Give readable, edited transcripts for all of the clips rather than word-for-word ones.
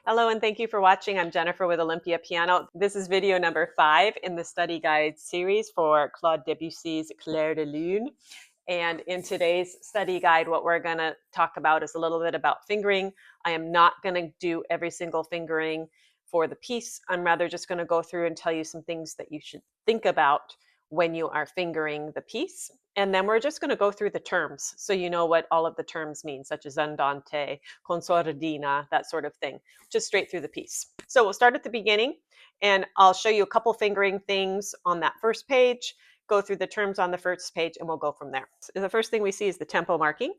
Hello and thank you for watching. I'm Jennifer with Olympia Piano. This is video number 5 in the study guide series for Claude Debussy's Clair de lune. And in today's study guide, what we're going to talk about is a little bit about fingering. I am not going to do every single fingering for the piece. I'm rather just going to go through and tell you some things that you should think about when you are fingering the piece. And then we're just going to go through the terms so you know what all of the terms mean, such as andante, con sordina, that sort of thing, just straight through the piece. So we'll start at the beginning and I'll show you a couple fingering things on that first page, go through the terms on the first page, and we'll go from there. So the first thing we see is the tempo marking.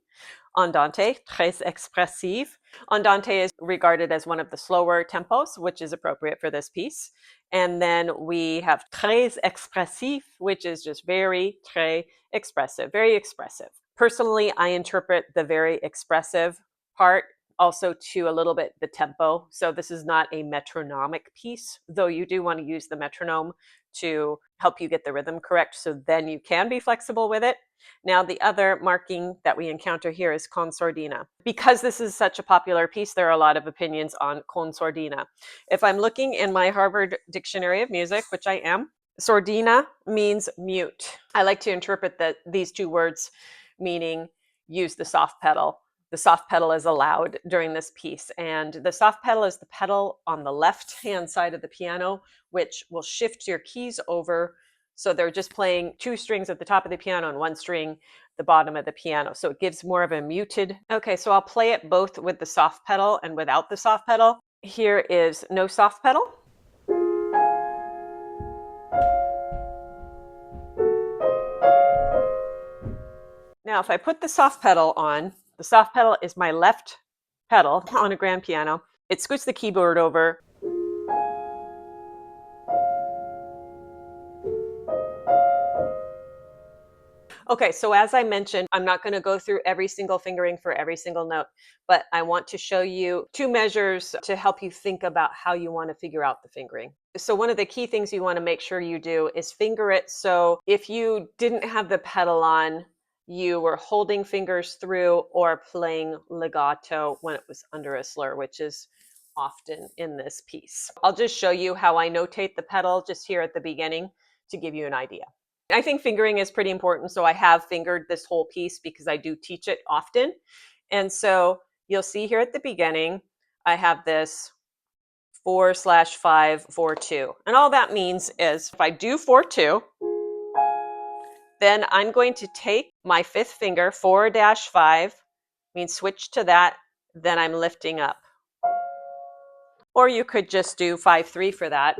Andante, très expressive. Andante is regarded as one of the slower tempos, which is appropriate for this piece. And then we have très expressif, which is just very, très expressive, very expressive. Personally, I interpret the very expressive part also to a little bit the tempo. So this is not a metronomic piece, though you do want to use the metronome to help you get the rhythm correct, so then you can be flexible with it. Now, the other marking that we encounter here is con sordina. Because this is such a popular piece, there are a lot of opinions on con sordina. If I'm looking in my Harvard Dictionary of Music, which I am, sordina means mute. I like to interpret these two words meaning use the soft pedal. The soft pedal is allowed during this piece, and the soft pedal is the pedal on the left-hand side of the piano, which will shift your keys over. So they're just playing two strings at the top of the piano and one string the bottom of the piano. So it gives more of a muted. Okay, so I'll play it both with the soft pedal and without the soft pedal. Here is no soft pedal. Now, if I put the soft pedal on, the soft pedal is my left pedal on a grand piano. It scoots the keyboard over. Okay, so as I mentioned, I'm not going to go through every single fingering for every single note, but I want to show you two measures to help you think about how you want to figure out the fingering. So one of the key things you want to make sure you do is finger it. So if you didn't have the pedal on, you were holding fingers through or playing legato when it was under a slur, which is often in this piece. I'll just show you how I notate the pedal just here at the beginning to give you an idea. I think fingering is pretty important, so I have fingered this whole piece because I do teach it often. And so you'll see here at the beginning, I have this 4/5 4/2. And all that means is if I do 4/2, then I'm going to take my fifth finger, 4-5, means switch to that, then I'm lifting up. Or you could just do 5/3 for that.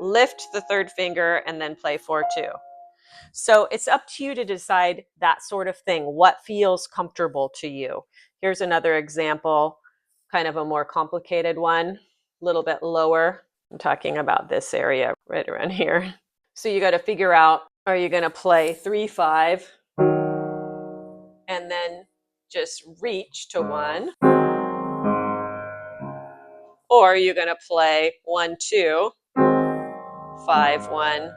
Lift the third finger and then play 4/2. So it's up to you to decide that sort of thing, what feels comfortable to you. Here's another example, kind of a more complicated one, a little bit lower. I'm talking about this area right around here. So you got to figure out, are you going to play 3/5 and then just reach to 1? Or are you going to play 1/2, 5/1?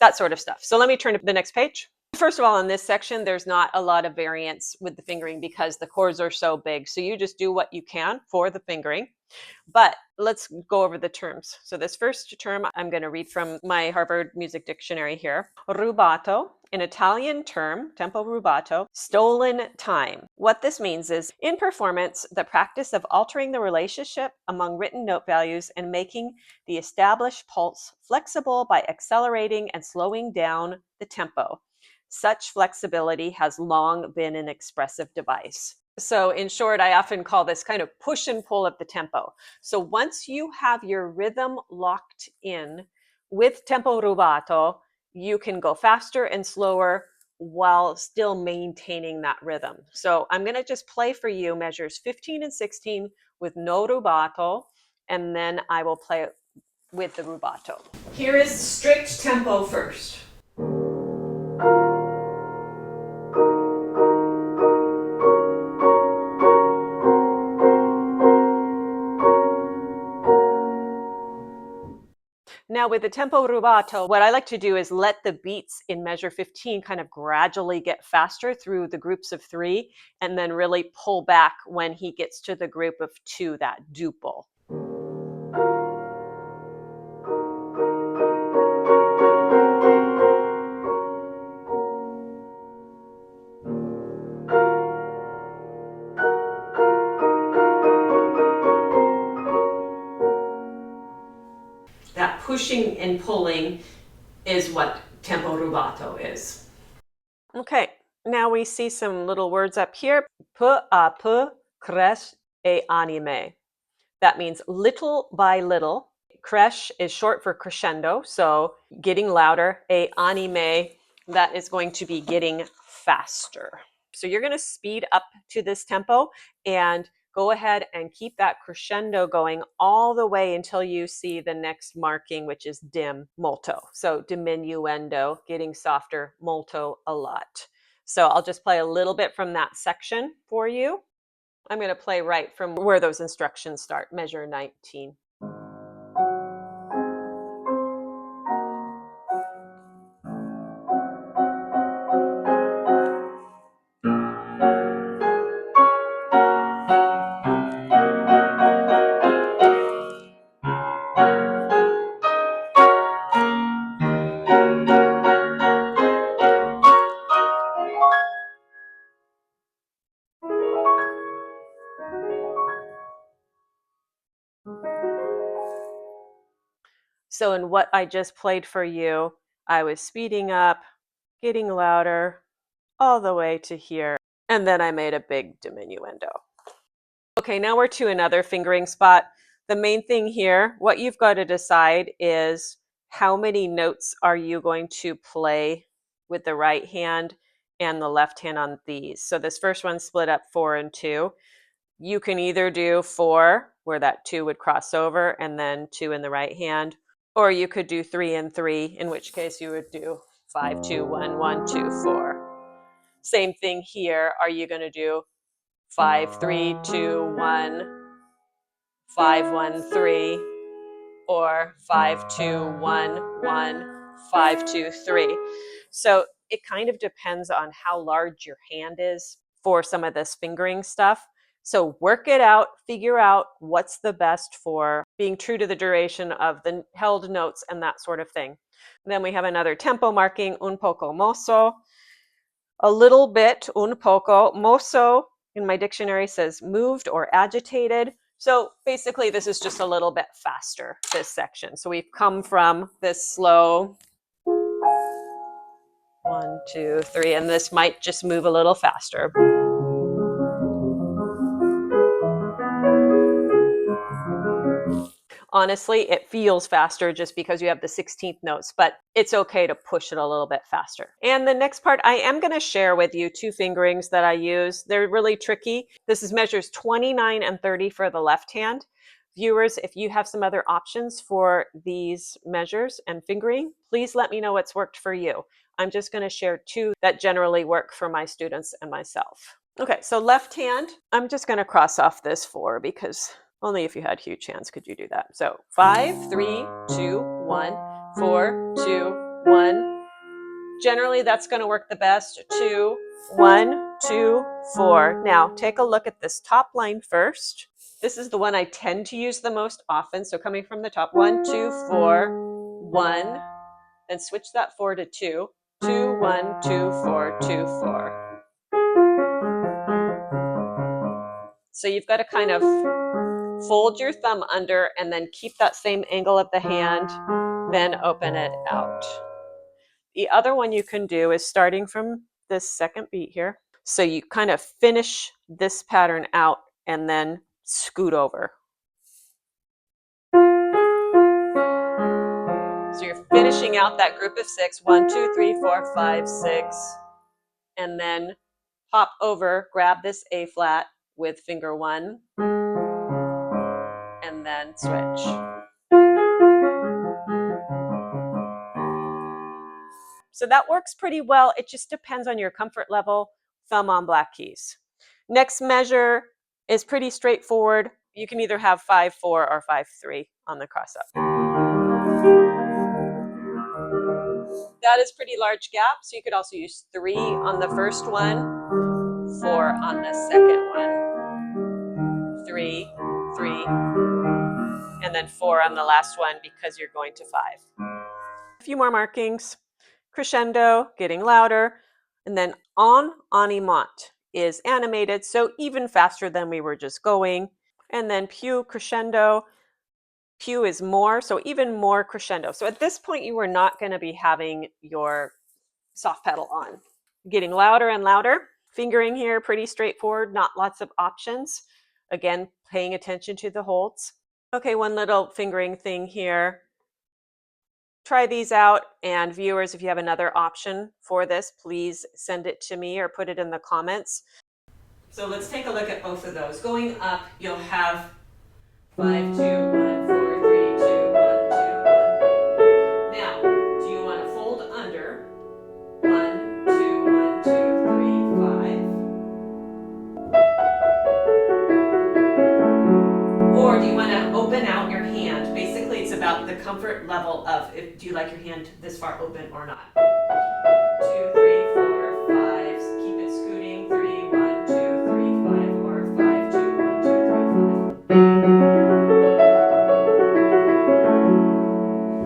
That sort of stuff. So let me turn to the next page. First of all, in this section, there's not a lot of variance with the fingering because the chords are so big. So you just do what you can for the fingering. But let's go over the terms. So this first term, I'm going to read from my Harvard Music Dictionary here. Rubato, an Italian term, tempo rubato, stolen time. What this means is, in performance, the practice of altering the relationship among written note values and making the established pulse flexible by accelerating and slowing down the tempo. Such flexibility has long been an expressive device. So in short, I often call this kind of push and pull of the tempo. So once you have your rhythm locked in with tempo rubato, you can go faster and slower while still maintaining that rhythm. So I'm going to just play for you measures 15 and 16 with no rubato, and then I will play it with the rubato. Here is strict tempo first. Now with the tempo rubato, what I like to do is let the beats in measure 15 kind of gradually get faster through the groups of 3, and then really pull back when he gets to the group of 2, that duple. That pushing and pulling is what tempo rubato is. Okay, now we see some little words up here. Peu à peu cresce et anime. That means little by little. Cresce is short for crescendo, so getting louder. Et anime, that is going to be getting faster. So you're going to speed up to this tempo and go ahead and keep that crescendo going all the way until you see the next marking, which is dim, molto. So diminuendo, getting softer, molto a lot. So I'll just play a little bit from that section for you. I'm going to play right from where those instructions start, measure 19. So in what I just played for you, I was speeding up, getting louder, all the way to here, and then I made a big diminuendo. Okay, now we're to another fingering spot. The main thing here, what you've got to decide is how many notes are you going to play with the right hand and the left hand on these. So this first one's split up 4 and 2. You can either do 4, where that 2 would cross over, and then 2 in the right hand, or you could do 3 and 3, in which case you would do 5, 2, 1, 1, 2, 4. Same thing here. Are you going to do 5, 3, 2, 1, 5, 1, 3, or 5, 2, 1, 1, 5, 2, 3? So it kind of depends on how large your hand is for some of this fingering stuff. So work it out, figure out what's the best for being true to the duration of the held notes and that sort of thing. And then we have another tempo marking, un poco mosso, a little bit, un poco. Mosso in my dictionary says moved or agitated. So basically this is just a little bit faster, this section. So we've come from this slow 1, 2, 3, and this might just move a little faster. Honestly, it feels faster just because you have the 16th notes, but it's okay to push it a little bit faster. And the next part, I am going to share with you 2 fingerings that I use. They're really tricky. This is measures 29 and 30 for the left hand. Viewers, if you have some other options for these measures and fingering, please let me know what's worked for you. I'm just going to share 2 that generally work for my students and myself. Okay, so left hand, I'm just going to cross off this 4 because only if you had huge hands could you do that. So 5, 3, 2, 1, 4, 2, 1. Generally, that's going to work the best. 2, 1, 2, 4. Now, take a look at this top line first. This is the one I tend to use the most often. So coming from the top, 1, 2, 4, 1. Then switch that 4 to 2. 2, 1, 2, 4, 2, 4. So you've got to kind of fold your thumb under and then keep that same angle of the hand, then open it out. The other one you can do is starting from this second beat here. So you kind of finish this pattern out and then scoot over. So you're finishing out that group of 6, 1, 2, 3, 4, 5, 6, and then hop over, grab this A flat with finger 1, and then switch. So that works pretty well. It just depends on your comfort level, thumb on black keys. Next measure is pretty straightforward. You can either have 5, 4 or 5, 3 on the cross up. that is pretty large gap. So you could also use 3 on the first one, 4 on the second one, 3, 3, and then 4 on the last one because you're going to 5. A few more markings. Crescendo, getting louder, and then en animant is animated, so even faster than we were just going. And then più crescendo, più is more, so even more crescendo. So at this point, you are not going to be having your soft pedal on. Getting louder and louder. Fingering here, pretty straightforward, not lots of options. Again, paying attention to the holds. Okay, one little fingering thing here. Try these out, and viewers, if you have another option for this, please send it to me or put it in the comments. So let's take a look at both of those. Going up, you'll have 5, 2, 1, 4, 3, 2, 1, 2, 1. Now, do you want to fold under 1, 2, 1, 2, 3, 5? Or do you want to open out your hand? Basically, it's about the comfort level of do you like your hand this far open or not. 2, 3, 4, 5. Keep it scooting. 3, 1, 2, 3, 5, or 5, 2, 1, 2, 3,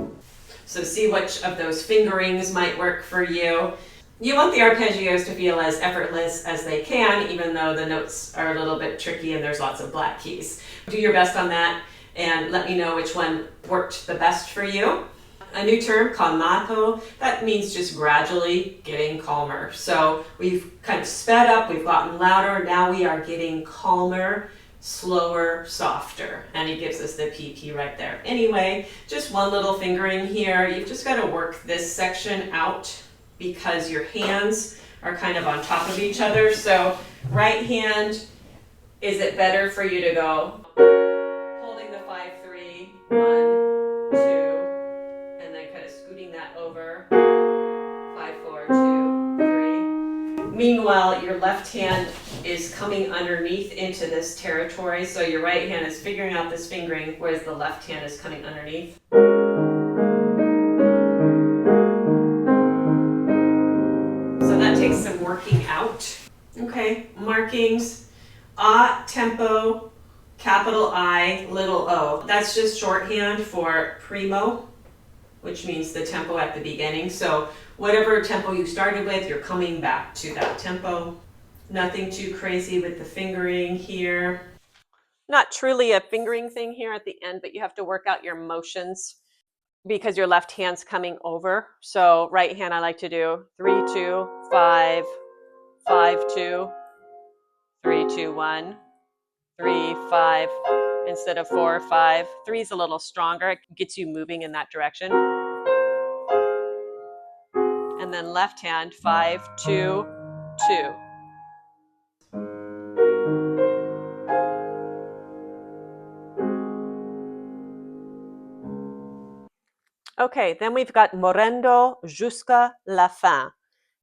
5. So see which of those fingerings might work for you. You want the arpeggios to feel as effortless as they can, even though the notes are a little bit tricky and there's lots of black keys. Do your best on that and let me know which one worked the best for you. A new term, calmato, that means just gradually getting calmer. So we've kind of sped up, we've gotten louder, now we are getting calmer, slower, softer. And he gives us the PP right there. Anyway, just one little fingering here. You've just got to work this section out because your hands are kind of on top of each other. So right hand, is it better for you to go holding the 5, 3, 1, 2, and then kind of scooting that over 5, 4, 2, 3. Meanwhile, your left hand is coming underneath into this territory. So your right hand is figuring out this fingering, whereas the left hand is coming underneath. So that takes some working out. Okay, markings. A tempo, capital I, little o. That's just shorthand for primo, which means the tempo at the beginning. So whatever tempo you started with, you're coming back to that tempo. Nothing too crazy with the fingering here. Not truly a fingering thing here at the end, but you have to work out your motions because your left hand's coming over. So right hand, I like to do 3, 2, 5, 5, 2, 3, 2, 1, 3, 5, instead of 4, 5. 3 is a little stronger. It gets you moving in that direction. And then left hand, 5, 2, 2. Okay, then we've got morendo jusqu'à la fin.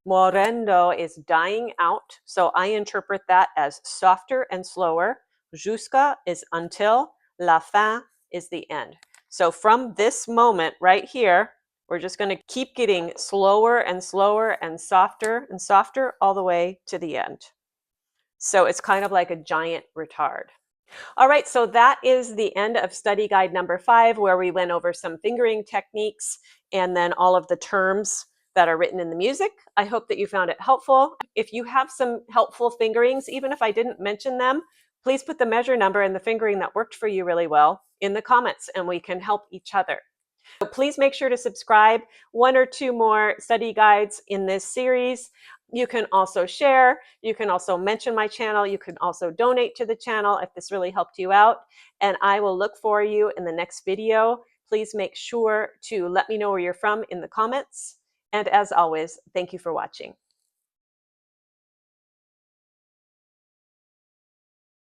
Morendo is dying out, so I interpret that as softer and slower. Jusqu'à is until, la fin is the end. So from this moment right here, we're just going to keep getting slower and slower and softer all the way to the end. So it's kind of like a giant retard. All right, so that is the end of study guide number 5, where we went over some fingering techniques and then all of the terms that are written in the music. I hope that you found it helpful. If you have some helpful fingerings, even if I didn't mention them, please put the measure number and the fingering that worked for you really well in the comments, and we can help each other. So please make sure to subscribe. 1 or 2 more study guides in this series. You can also share. You can also mention my channel. You can also donate to the channel if this really helped you out. And I will look for you in the next video. Please make sure to let me know where you're from in the comments. And as always, thank you for watching.